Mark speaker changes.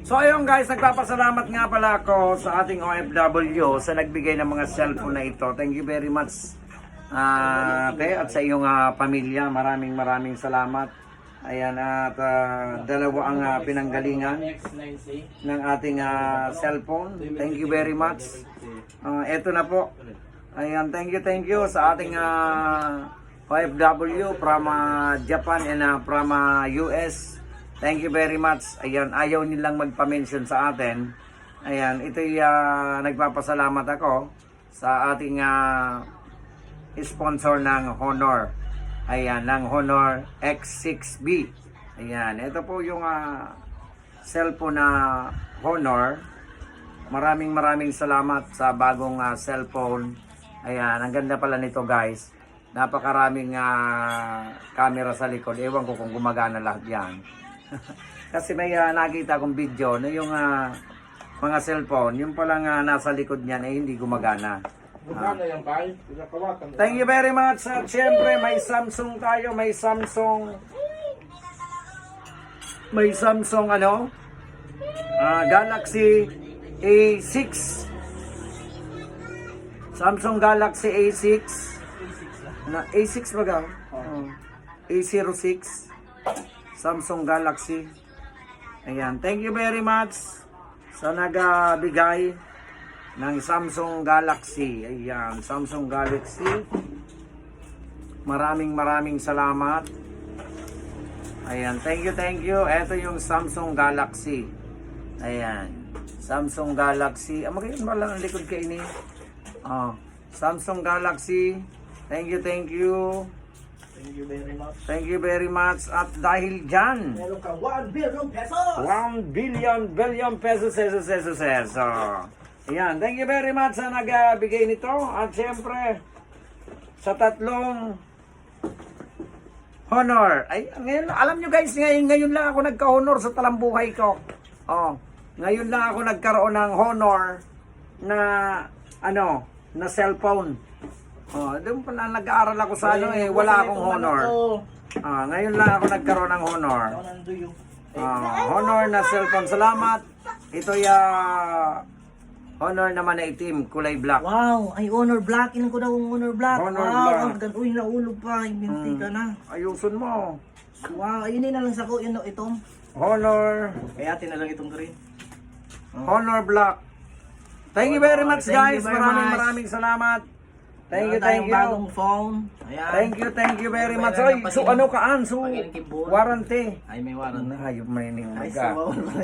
Speaker 1: So ayun guys, nagpapasalamat nga pala ako sa ating OFW sa nagbigay ng mga cellphone na ito. Thank you very much. Te, at sa iyong pamilya, maraming salamat. Ayan, at dalawa ang pinanggalingan ng ating cellphone. Thank you very much. Ito na po. Ayan, thank you sa ating OFW from Japan and from US. Thank you very much. Ayan, ayaw nilang magpa-mention sa atin. Ayan, ito'y nagpapasalamat ako sa ating sponsor ng Honor. Ayan, ng Honor X6B. Ayan, ito po yung cellphone na Honor. Maraming salamat sa bagong cellphone. Ayan, ang ganda pala nito guys. Napakaraming camera sa likod. Ewan ko kung gumagana lahat yan. Kasi may nakita akong video na yung mga cellphone, yung palang nasa likod niyan ay hindi gumagana. Thank you very much. At syempre may Samsung tayo, may Samsung ano? Galaxy A6. Samsung Galaxy A6. Na A6 baga? A06. Samsung Galaxy. Ayan, thank you very much sa nagbigay ng Samsung Galaxy. Ayan, Samsung Galaxy. Maraming salamat. Ayan, thank you. Ito yung Samsung Galaxy. Ayan, Samsung Galaxy. Magayon ba lang ang likod ka ini? Samsung Galaxy. Thank you.
Speaker 2: Thank you very much.
Speaker 1: Thank you very much. At dahil dyan,
Speaker 2: Meron ka 1 billion pesos!
Speaker 1: 1 billion pesos. So, ayan, thank you very much sa nagbigay nito. At syempre, sa tatlong Honor. Ay, ngayon, alam nyo guys, ngayon lang ako nagka-honor sa talambuhay ko. Ngayon lang ako nagkaroon ng honor na, na cellphone. Doon pala nag-aaral ako sa wala akong honor. Ngayon lang ako nagkaroon ng honor. Honor na cellphone. Salamat. Ito honor naman na itim, kulay black.
Speaker 2: Wow, ay honor black. Ilan ko daw ang honor black.
Speaker 1: Honor
Speaker 2: wow,
Speaker 1: black.
Speaker 2: Uy, naulog pa. Binti ka na.
Speaker 1: Ayusin mo.
Speaker 2: Wow, ayun na lang sa ko. Yun itong.
Speaker 1: Honor.
Speaker 2: Kaya na lang itong green.
Speaker 1: Honor black. Thank you very much
Speaker 2: Thank
Speaker 1: guys.
Speaker 2: you very much.
Speaker 1: Maraming salamat. Thank you.
Speaker 2: Bagong phone. Ayan.
Speaker 1: Thank you very much. Oy, so ano kaan? So warranty.
Speaker 2: Ay, may warranty.
Speaker 1: Hayop may ning
Speaker 2: Ay,
Speaker 1: maga.
Speaker 2: so